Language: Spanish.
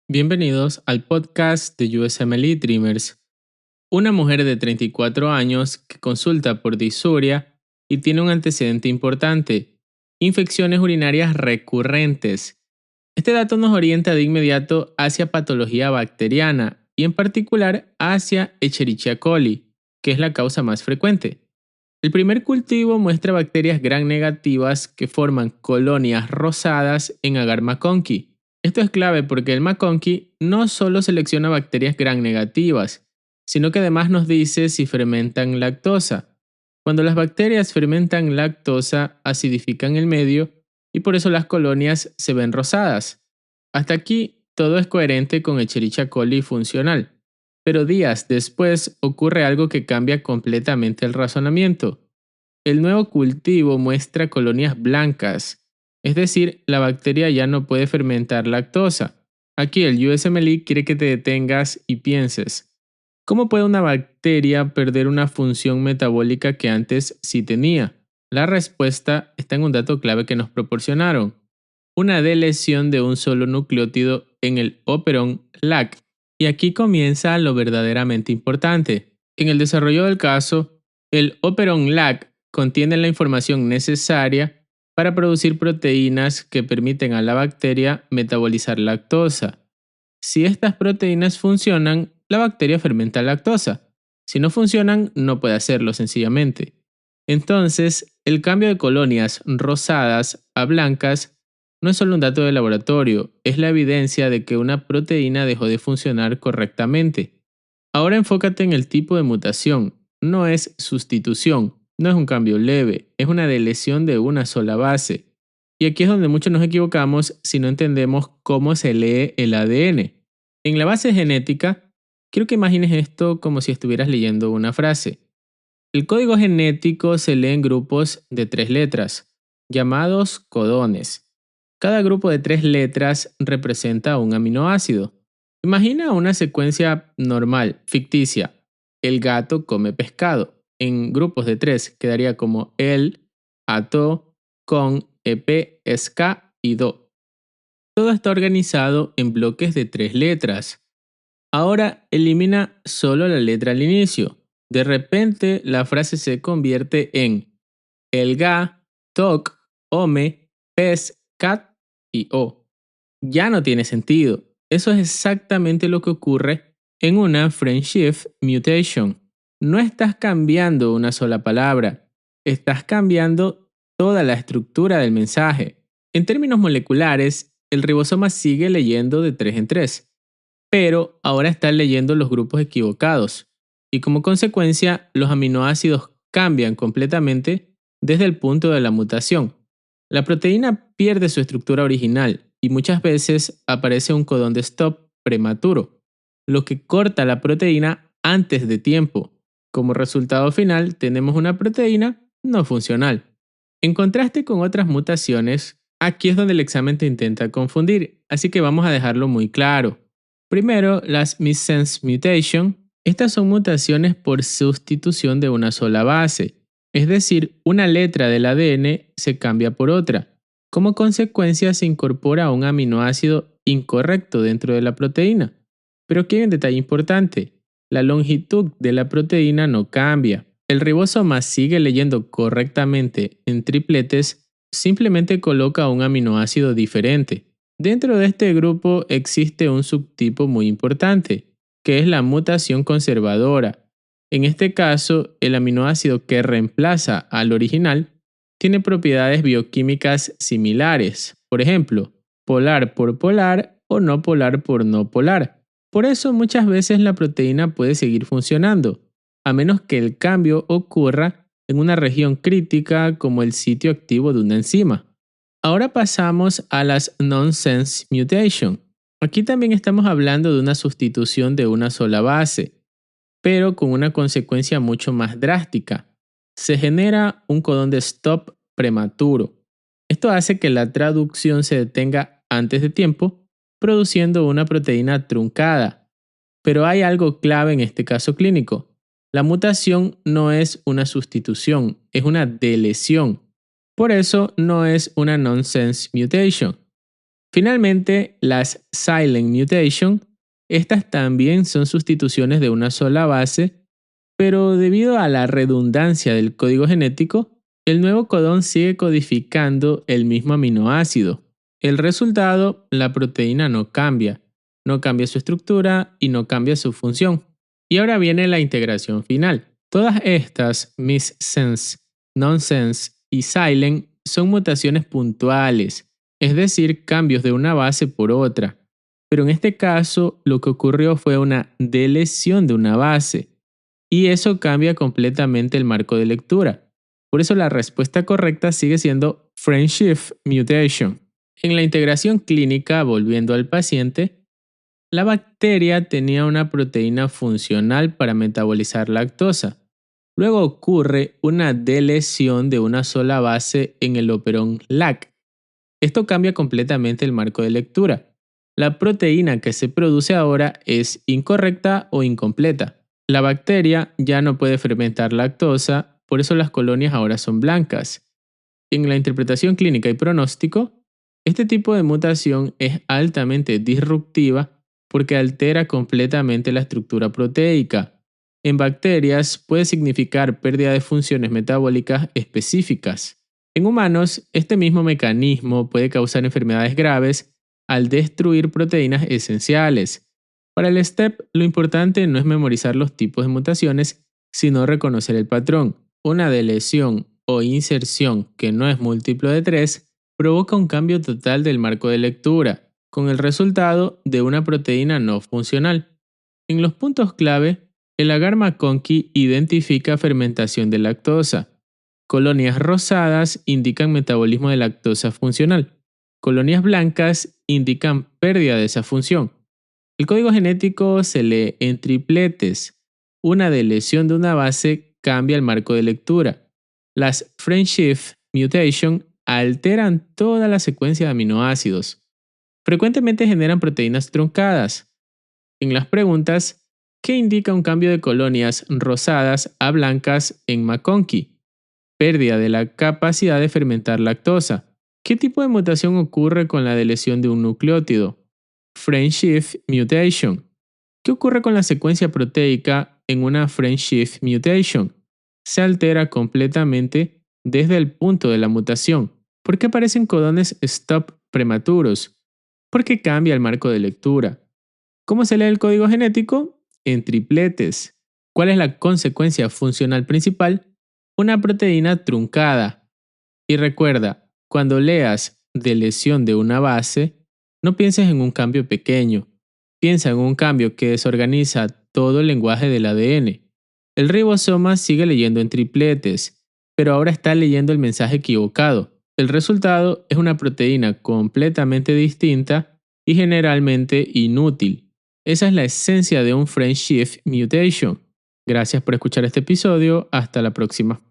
Bienvenidos al podcast de USMLE Dreamers. Una mujer de 34 años que consulta por disuria y tiene un antecedente importante: infecciones urinarias recurrentes. Este dato nos orienta de inmediato hacia patología bacteriana y en particular hacia Escherichia coli, que es la causa más frecuente. El primer cultivo muestra bacterias gram negativas que forman colonias rosadas en agar MacConkey. Esto es clave porque el MacConkey no solo selecciona bacterias gram negativas, sino que además nos dice si fermentan lactosa. Cuando las bacterias fermentan lactosa, acidifican el medio y por eso las colonias se ven rosadas. Hasta aquí todo es coherente con Escherichia coli funcional. Pero días después ocurre algo que cambia completamente el razonamiento. El nuevo cultivo muestra colonias blancas, es decir, la bacteria ya no puede fermentar lactosa. Aquí el USMLE quiere que te detengas y pienses: ¿cómo puede una bacteria perder una función metabólica que antes sí tenía? La respuesta está en un dato clave que nos proporcionaron: una delesión de un solo nucleótido en el operón LAC. Y aquí comienza lo verdaderamente importante. En el desarrollo del caso, el operón LAC contiene la información necesaria para producir proteínas que permiten a la bacteria metabolizar lactosa. Si estas proteínas funcionan, la bacteria fermenta lactosa. Si no funcionan, no puede hacerlo sencillamente. Entonces, el cambio de colonias rosadas a blancas no es solo un dato de laboratorio, es la evidencia de que una proteína dejó de funcionar correctamente. Ahora enfócate en el tipo de mutación. No es sustitución, no es un cambio leve, es una delesión de una sola base. Y aquí es donde muchos nos equivocamos si no entendemos cómo se lee el ADN. En la base genética, quiero que imagines esto como si estuvieras leyendo una frase. El código genético se lee en grupos de 3 letras, llamados codones. Cada grupo de 3 letras representa un aminoácido. Imagina una secuencia normal, ficticia. El gato come pescado. En grupos de 3 quedaría como el, ato, con, ep, ska y do. Todo está organizado en bloques de 3 letras. Ahora elimina solo la letra al inicio. De repente la frase se convierte en el ga, toc, ome, pes, cat y o. Ya no tiene sentido. Eso es exactamente lo que ocurre en una frameshift mutation. No estás cambiando una sola palabra, estás cambiando toda la estructura del mensaje. En términos moleculares, el ribosoma sigue leyendo de 3 en 3, pero ahora está leyendo los grupos equivocados, y como consecuencia los aminoácidos cambian completamente desde el punto de la mutación. La proteína pierde su estructura original y muchas veces aparece un codón de stop prematuro, lo que corta la proteína antes de tiempo. Como resultado final tenemos una proteína no funcional. En contraste con otras mutaciones, aquí es donde el examen te intenta confundir, así que vamos a dejarlo muy claro. Primero, las missense mutation. Estas son mutaciones por sustitución de una sola base, es decir, una letra del ADN se cambia por otra. Como consecuencia se incorpora un aminoácido incorrecto dentro de la proteína. Pero aquí hay un detalle importante: la longitud de la proteína no cambia. El ribosoma sigue leyendo correctamente en tripletes, simplemente coloca un aminoácido diferente. Dentro de este grupo existe un subtipo muy importante, que es la mutación conservadora. En este caso, el aminoácido que reemplaza al original tiene propiedades bioquímicas similares, por ejemplo, polar por polar o no polar por no polar. Por eso muchas veces la proteína puede seguir funcionando, a menos que el cambio ocurra en una región crítica como el sitio activo de una enzima. Ahora pasamos a las nonsense mutation. Aquí también estamos hablando de una sustitución de una sola base, pero con una consecuencia mucho más drástica. Se genera un codón de stop prematuro. Esto hace que la traducción se detenga antes de tiempo, produciendo una proteína truncada. Pero hay algo clave en este caso clínico. La mutación no es una sustitución, es una delesión. Por eso no es una nonsense mutation. Finalmente, las silent mutation, estas también son sustituciones de una sola base, pero debido a la redundancia del código genético, el nuevo codón sigue codificando el mismo aminoácido. El resultado, la proteína no cambia su estructura y no cambia su función. Y ahora viene la integración final. Todas estas, missense, nonsense y silent, son mutaciones puntuales, es decir, cambios de una base por otra. Pero en este caso, lo que ocurrió fue una deleción de una base, y eso cambia completamente el marco de lectura. Por eso la respuesta correcta sigue siendo frameshift mutation. En la integración clínica, volviendo al paciente, la bacteria tenía una proteína funcional para metabolizar lactosa. Luego ocurre una delesión de una sola base en el operón LAC. Esto cambia completamente el marco de lectura. La proteína que se produce ahora es incorrecta o incompleta. La bacteria ya no puede fermentar lactosa, por eso las colonias ahora son blancas. En la interpretación clínica y pronóstico, este tipo de mutación es altamente disruptiva porque altera completamente la estructura proteica. En bacterias puede significar pérdida de funciones metabólicas específicas. En humanos, este mismo mecanismo puede causar enfermedades graves al destruir proteínas esenciales. Para el STEP, lo importante no es memorizar los tipos de mutaciones, sino reconocer el patrón. Una deleción o inserción que no es múltiplo de 3 provoca un cambio total del marco de lectura, con el resultado de una proteína no funcional. En los puntos clave, el agar McConkey identifica fermentación de lactosa. Colonias rosadas indican metabolismo de lactosa funcional. Colonias blancas indican pérdida de esa función. El código genético se lee en tripletes. Una deleción de una base cambia el marco de lectura. Las frameshift mutation alteran toda la secuencia de aminoácidos. Frecuentemente generan proteínas truncadas. En las preguntas, ¿qué indica un cambio de colonias rosadas a blancas en McConkey? Pérdida de la capacidad de fermentar lactosa. ¿Qué tipo de mutación ocurre con la deleción de un nucleótido? Frameshift mutation. ¿Qué ocurre con la secuencia proteica en una frameshift mutation? Se altera completamente desde el punto de la mutación. ¿Por qué aparecen codones stop prematuros? Porque cambia el marco de lectura. ¿Cómo se lee el código genético? En tripletes. ¿Cuál es la consecuencia funcional principal? Una proteína truncada. Y recuerda, cuando leas deleción de una base, no pienses en un cambio pequeño. Piensa en un cambio que desorganiza todo el lenguaje del ADN. El ribosoma sigue leyendo en tripletes, pero ahora está leyendo el mensaje equivocado. El resultado es una proteína completamente distinta y generalmente inútil. Esa es la esencia de un frameshift mutation. Gracias por escuchar este episodio. Hasta la próxima.